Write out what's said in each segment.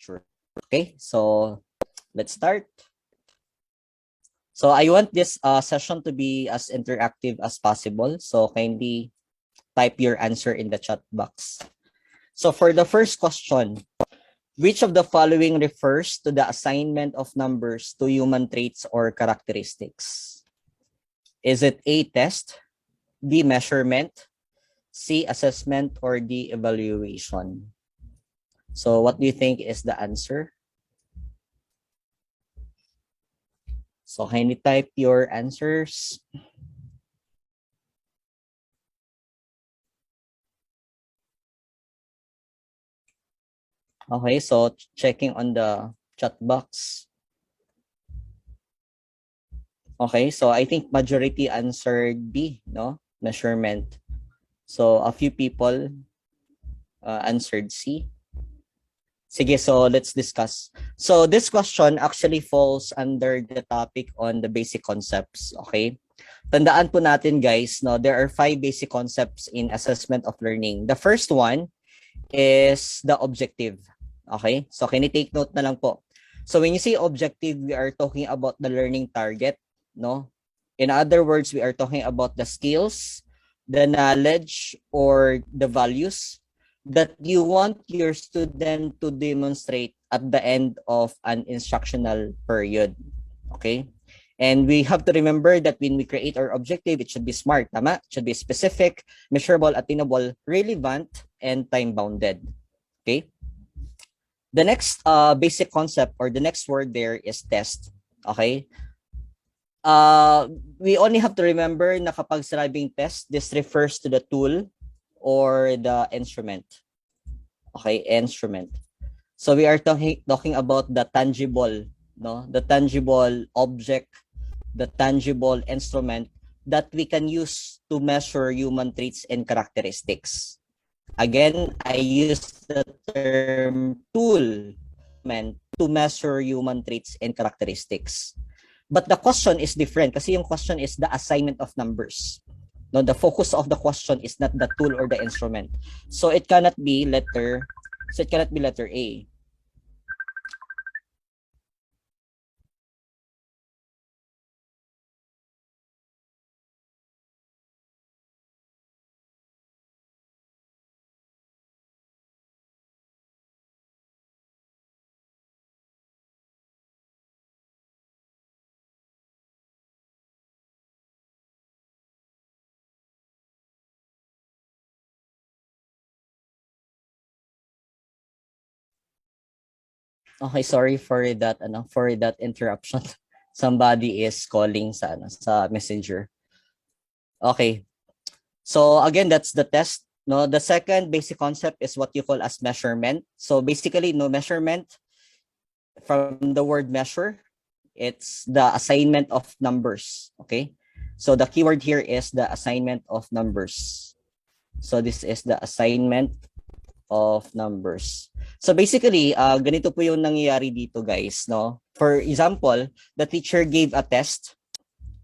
lecture. Okay, so let's start. So I want this session to be as interactive as possible. So kindly type your answer in the chat box. So for the first question, which of the following refers to the assignment of numbers to human traits or characteristics? Is it A, test, B, measurement, C, assessment, or D, evaluation? So what do you think is the answer? So kindly type your answers. Okay, so checking on the chat box. Okay, so I think majority answered B, no? Measurement. So a few people answered C. Sige, so let's discuss. So this question actually falls under the topic on the basic concepts, okay? Tandaan po natin guys, no, there are 5 basic concepts in assessment of learning. The first one is the objective. Okay? So can you take note na lang po. So when you say objective, we are talking about the learning target, no? In other words, we are talking about the skills, the knowledge, or the values that you want your student to demonstrate at the end of an instructional period. Okay? And we have to remember that when we create our objective, it should be SMART, tama? It should be specific, measurable, attainable, relevant, and time-bounded. Okay? The next basic concept or the next word there is test. Okay? We only have to remember na kapag sinabing test, this refers to the tool or the instrument. Okay, instrument. So we are talking about the tangible, no? The tangible object, the tangible instrument that we can use to measure human traits and characteristics. Again, I use the term tool meant to measure human traits and characteristics. But the question is different kasi yung question is the assignment of numbers. No, the focus of the question is not the tool or the instrument. So it cannot be letter A. Okay, sorry for that interruption. Somebody is calling sa messenger. Okay. So again, that's the test. No, the second basic concept is what you call as measurement. So basically, no, measurement from the word measure, it's the assignment of numbers. Okay. So the keyword here is the assignment of numbers. So this is the assignment of numbers. So basically, ganito po yung nangyayari dito guys, no? For example, the teacher gave a test.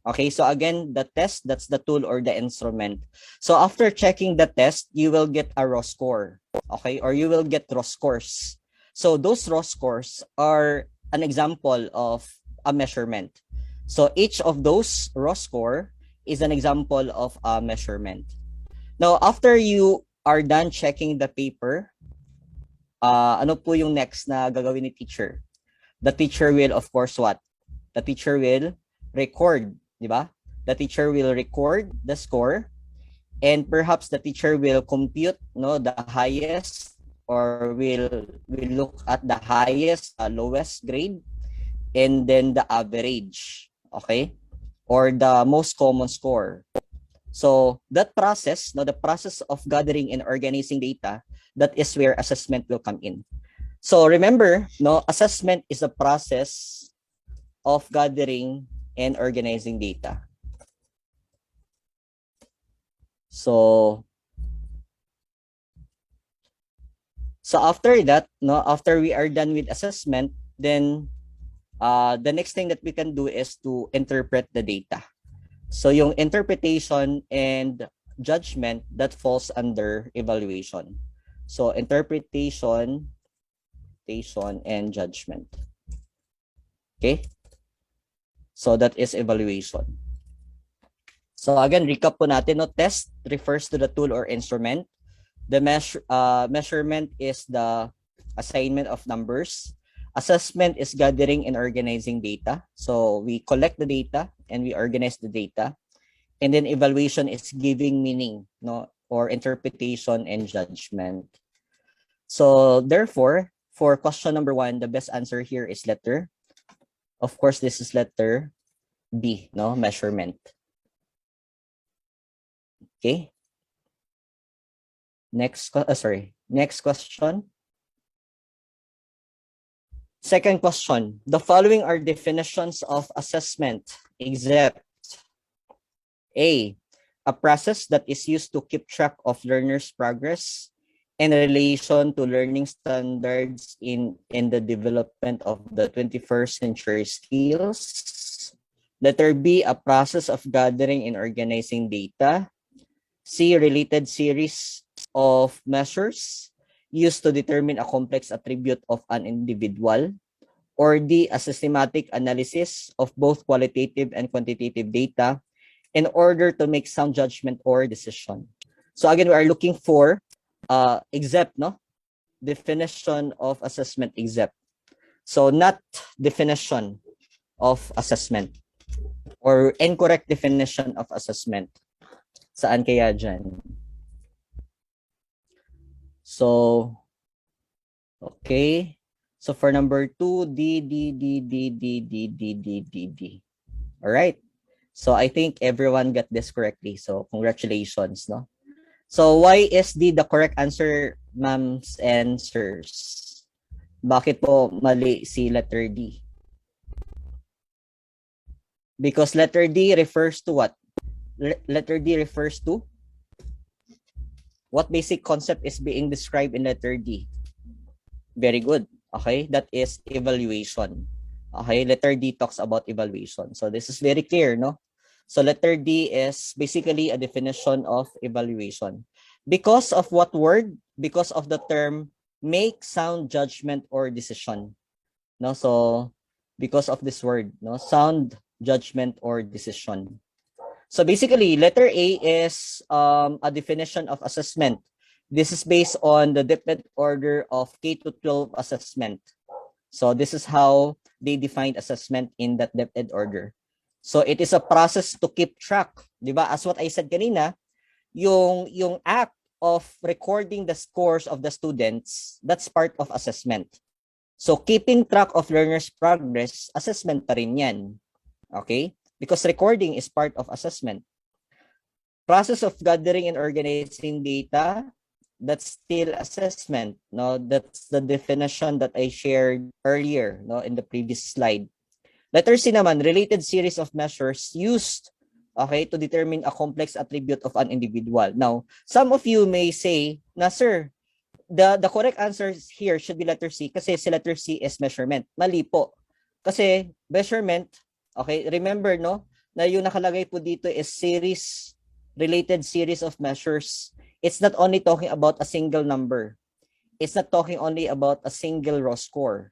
Okay, so again, the test, that's the tool or the instrument. So after checking the test, you will get a raw score. Okay, or you will get raw scores. So those raw scores are an example of a measurement. So each of those raw score is an example of a measurement. Now, after you are done checking the paper, ano po yung next na gagawin ni teacher? The teacher will, of course, what? The teacher will record, di ba? The teacher will record the score, and perhaps the teacher will compute, no, the highest, or will look at the highest, lowest grade, and then the average, okay? Or the most common score. So that process, no, the process of gathering and organizing data, that is where assessment will come in. So remember, no, assessment is a process of gathering and organizing data. So after that, no, after we are done with assessment, then the next thing that we can do is to interpret the data. So yung interpretation and judgment, that falls under evaluation. So interpretation interpretation, and judgment. Okay? So that is evaluation. So again, recap po natin, no? Test refers to the tool or instrument. The measurement is the assignment of numbers. Assessment is gathering and organizing data. So we collect the data and we organize the data. And then evaluation is giving meaning, no, or interpretation and judgment. So therefore, for question number 1, the best answer here is letter. Of course, this is letter B, no, measurement. Okay. Next question. Second question. The following are definitions of assessment, except A, a process that is used to keep track of learners' progress in relation to learning standards in the development of the 21st century skills. Letter B, a process of gathering and organizing data. C, related series of measures used to determine a complex attribute of an individual. Or D, a systematic analysis of both qualitative and quantitative data in order to make sound judgment or decision. So again, we are looking for except, no? Definition of assessment except. So not definition of assessment or incorrect definition of assessment. Saan kaya dyan? So, okay. So for number 2, D. All right. So I think everyone got this correctly. So congratulations, no? So why is D the correct answer, ma'ams and sirs? Bakit po mali si letter D? Because letter D refers to what? Letter D refers to what basic concept is being described in letter D? Very good. Okay, that is evaluation. Okay, letter D talks about evaluation. So this is very clear, no? So letter D is basically a definition of evaluation. Because of what word? Because of the term make sound judgment or decision. No, so because of this word, no, sound judgment or decision. So basically, letter A is a definition of assessment. This is based on the depth order of K-12 assessment. So this is how they defined assessment in that depth order. So it is a process to keep track, di ba? As what I said kanina, yung act of recording the scores of the students, that's part of assessment. So keeping track of learners' progress, assessment pa rin yan. Okay? Because recording is part of assessment. Process of gathering and organizing data, that's still assessment. No, that's the definition that I shared earlier, no, in the previous slide. Letter C naman, related series of measures used, okay, to determine a complex attribute of an individual. Now, some of you may say, na sir, the correct answer here should be letter C kasi si letter C is measurement. Mali po. Kasi measurement, okay, remember, no, na yung nakalagay po dito is series, related series of measures. It's not only talking about a single number. It's not talking only about a single raw score.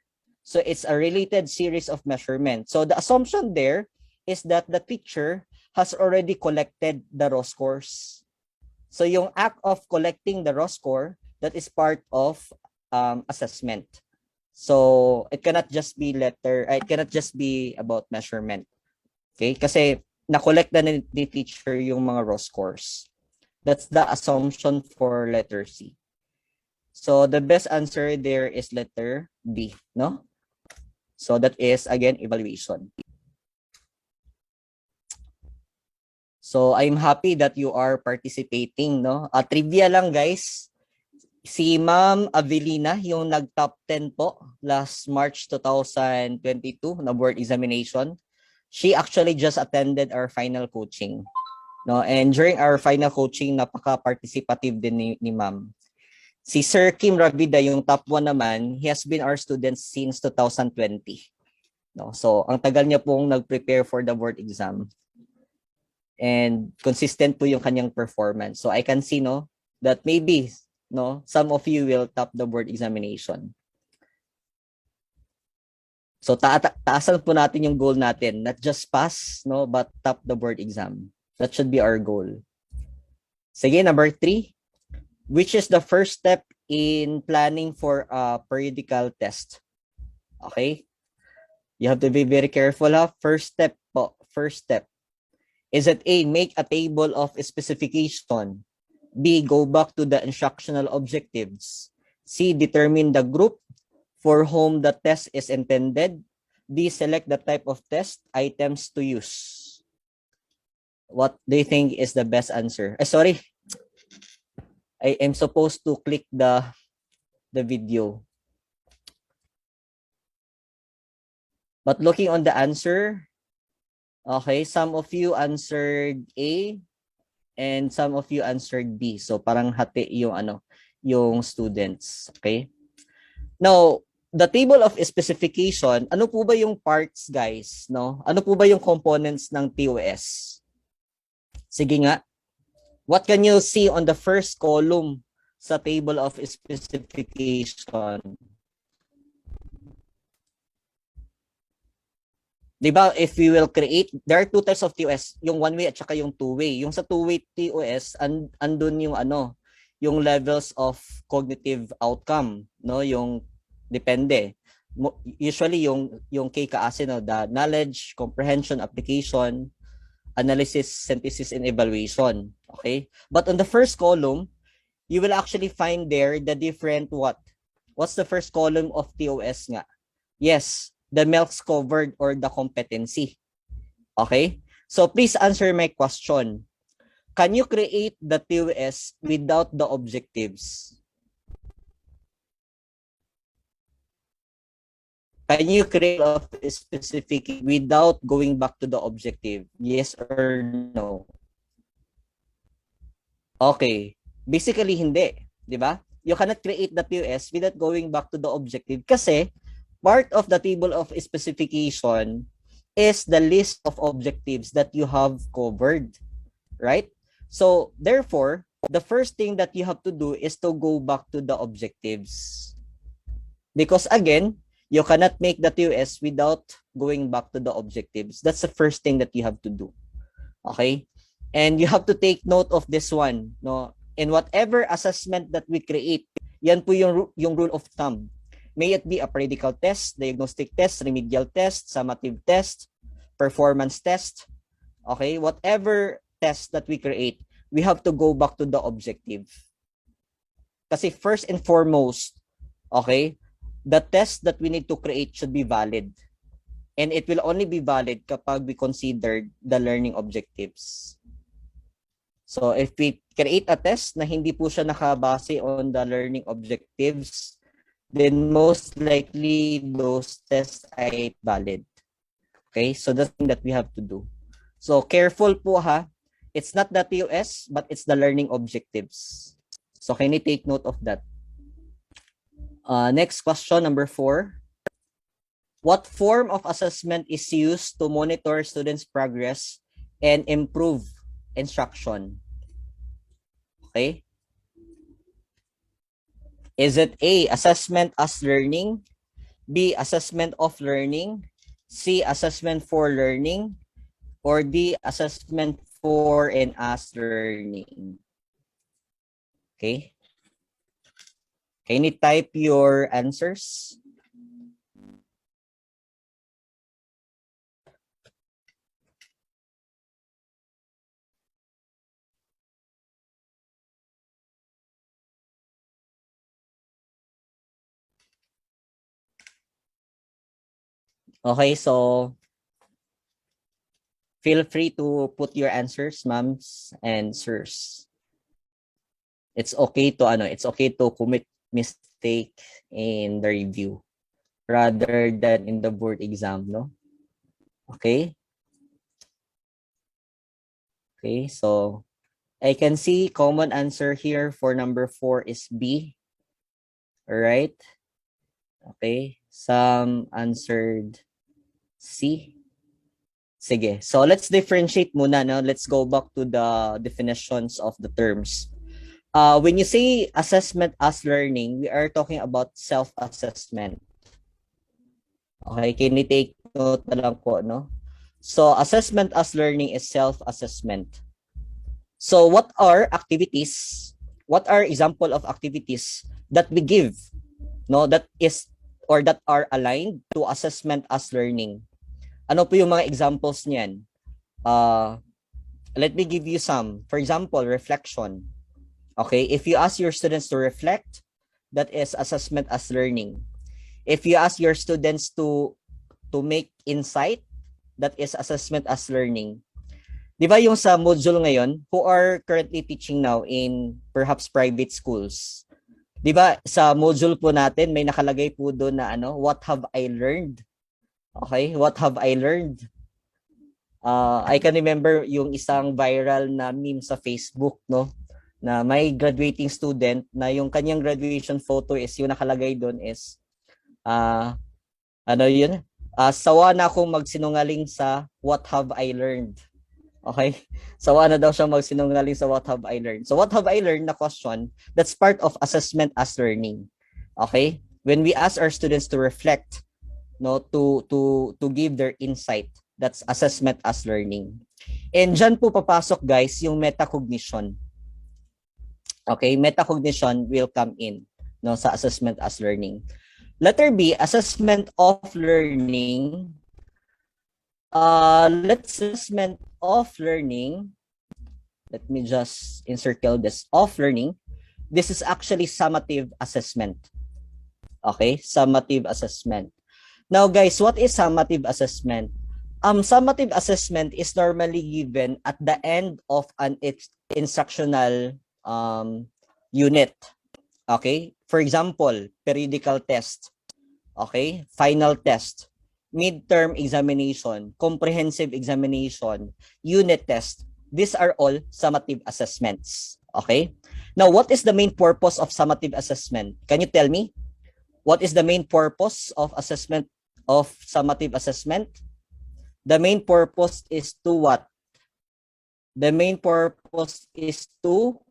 So it's a related series of measurements. So the assumption there is that the teacher has already collected the raw scores. So yung act of collecting the raw score, that is part of assessment. So it cannot just be it cannot just be about measurement. Okay? Kasi na-collect na ni teacher yung mga raw scores. That's the assumption for letter C. So the best answer there is letter B, no? So that is, again, evaluation. So I'm happy that you are participating, no? Trivia lang, guys. Si Ma'am Avelina, yung nag-top 10 po last March 2022 na board examination, she actually just attended our final coaching. No, and during our final coaching, napaka-participative din ni Ma'am. Si Sir Kim Ravida, yung top 1 naman, he has been our student since 2020. No, so ang tagal niya pong nag-prepare for the board exam. And consistent po yung kanyang performance. So I can see, no, that maybe, no, some of you will top the board examination. So taasan po natin yung goal natin, not just pass, no, but top the board exam. That should be our goal. Sige, number 3. Which is the first step in planning for a periodical test? Okay? You have to be very careful, ha? First step po. First step. Is it A, make a table of specification? B, go back to the instructional objectives? C, determine the group for whom the test is intended? D, select the type of test items to use? What do you think is the best answer? Sorry. I am supposed to click the video. But looking on the answer, okay, some of you answered A and some of you answered B. So parang hati yung students, okay? Now, the table of specification, ano po ba yung parts, guys, no? Ano po ba yung components ng TOS? Sige nga. What can you see on the first column sa table of specification? Diba, if we will create, there are two types of TOS, yung one-way at saka yung two-way. Yung sa two-way TOS, andun yung yung levels of cognitive outcome, no? Yung depende. Usually yung KKASI, no, the knowledge, comprehension, application, analysis, synthesis, and evaluation. Okay? But on the first column, you will actually find there the different what? What's the first column of TOS nga? Yes, the MELCs covered or the competency. Okay? So please answer my question. Can you create the TOS without the objectives? Can you create a specific without going back to the objective? Yes or no? Okay. Basically, hindi. Di ba? You cannot create the TOS without going back to the objective kasi part of the table of specification is the list of objectives that you have covered, right? So, therefore, the first thing that you have to do is to go back to the objectives. Because again, you cannot make the TOS without going back to the objectives. That's the first thing that you have to do. Okay? And you have to take note of this one, no? In whatever assessment that we create, yan po yung rule of thumb. May it be a periodical test, diagnostic test, remedial test, summative test, performance test. Okay? Whatever test that we create, we have to go back to the objective. Kasi first and foremost, okay, the test that we need to create should be valid. And it will only be valid kapag we consider the learning objectives. So if we create a test na hindi po siya nakabase on the learning objectives, then most likely those tests ay valid. Okay? So that's the thing that we have to do. So careful po ha. It's not the TOS, but it's the learning objectives. So can you take note of that? Next question, number 4. What form of assessment is used to monitor students' progress and improve instruction? Okay. Is it A, assessment as learning, B, assessment of learning, C, assessment for learning, or D, assessment for and as learning? Okay. Can you type your answers? Okay, so feel free to put your answers, ma'ams and sirs. It's okay to commit mistake in the review rather than in the board exam, no? Okay? Okay, so I can see common answer here for number 4 is B. All right? Okay, some answered C. Sige, so let's differentiate muna, no? Let's go back to the definitions of the terms. When you say assessment as learning, we are talking about self-assessment. Okay, kini-take note na lang po, no? So, assessment as learning is self-assessment. So, what are activities? What are example of activities that we give, no? That is or that are aligned to assessment as learning. Ano po yung mga examples niyan? Let me give you some. For example, reflection. Okay, if you ask your students to reflect, that is assessment as learning. If you ask your students to make insight, that is assessment as learning. Di ba yung sa module ngayon, who are currently teaching now in perhaps private schools, di ba sa module po natin may nakalagay po doon na ano, what have I learned? Okay, what have I learned? I can remember yung isang viral na meme sa Facebook, no? Na may graduating student na yung kanyang graduation photo is yung nakalagay doon is ano yun? Sawa na akong magsinungaling sa what have I learned. Okay? Sawa na daw siya magsinungaling sa what have I learned. So what have I learned na question, that's part of assessment as learning. Okay? When we ask our students to reflect, no, to give their insight, that's assessment as learning. And dyan po papasok guys yung metacognition. Okay, metacognition will come in, no, sa assessment as learning. Letter B, assessment of learning. Let's assessment of learning. Let me just encircle this of learning. This is actually summative assessment. Okay, summative assessment. Now guys, what is summative assessment? Summative assessment is normally given at the end of an instructional unit. Okay? For example, periodical test. Okay? Final test. Midterm examination. Comprehensive examination. Unit test. These are all summative assessments. Okay? Now, what is the main purpose of summative assessment? Can you tell me? What is the main purpose of assessment of summative assessment? The main purpose is to what? The main purpose is to,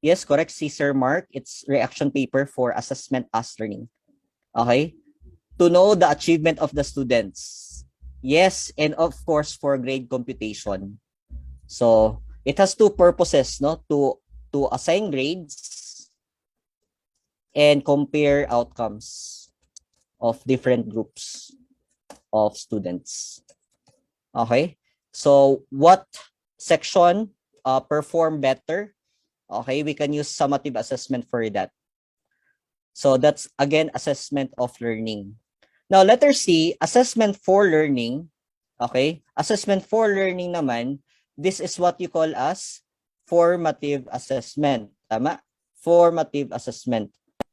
yes, correct, Sir Mark. It's reaction paper for assessment as learning. Okay? To know the achievement of the students. Yes, and of course for grade computation. So, it has two purposes, no? To assign grades and compare outcomes of different groups of students. Okay? So, what section perform better? Okay, we can use summative assessment for that. So that's again assessment of learning. Now letter C, assessment for learning. Okay, assessment for learning naman, this is what you call as formative assessment. Tama? Formative assessment.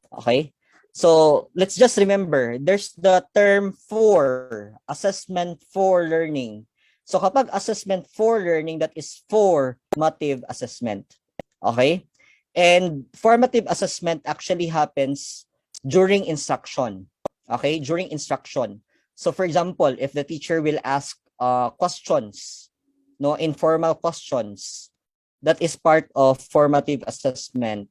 Okay? So let's just remember, there's the term for, assessment for learning. So kapag assessment for learning, that is formative assessment. Okay? And formative assessment actually happens during instruction. Okay? During instruction. So for example, if the teacher will ask questions, no, informal questions, that is part of formative assessment.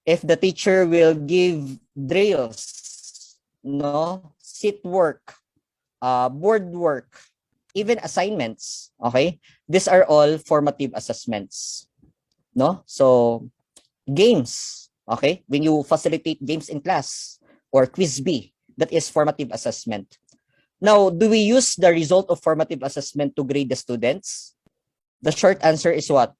If the teacher will give drills, no, sit work, board work, even assignments, okay? These are all formative assessments. No? So, games, okay? When you facilitate games in class or quiz B, that is formative assessment. Now, do we use the result of formative assessment to grade the students? The short answer is what?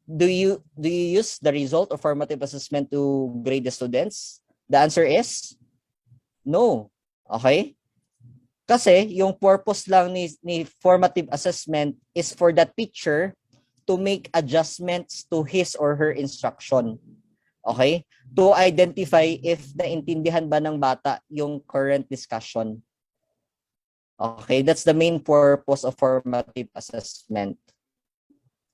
Do you use the result of formative assessment to grade the students? The answer is no. Okay? Kasi yung purpose lang ni formative assessment is for the teacher to make adjustments to his or her instruction. Okay? To identify if naintindihan ba ng bata yung current discussion. Okay? That's the main purpose of formative assessment.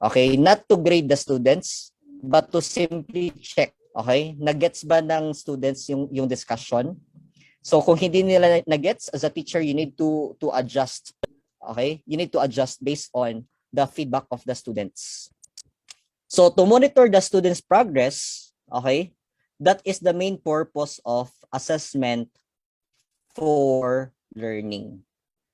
Okay? Not to grade the students, but to simply check. Okay? Nagets ba ng students yung discussion? So kung hindi nila nagets, as a teacher, you need to adjust. Okay? You need to adjust based on the feedback of the students. So to monitor the students' progress, okay, that is the main purpose of assessment for learning.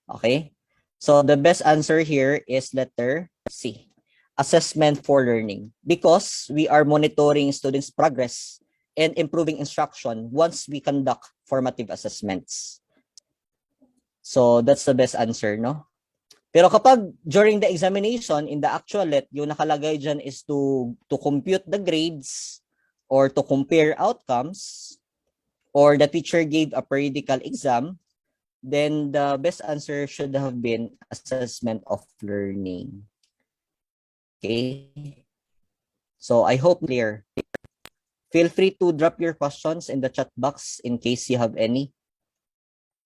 Okay? So the best answer here is letter C. Assessment for learning. Because we are monitoring students' progress and improving instruction once we conduct formative assessments. So that's the best answer, no? Pero kapag during the examination, in the actual let, yung nakalagay dyan is to compute the grades or to compare outcomes, or the teacher gave a periodical exam, then the best answer should have been assessment of learning. Okay? So I hope clear. Feel free to drop your questions in the chat box in case you have any.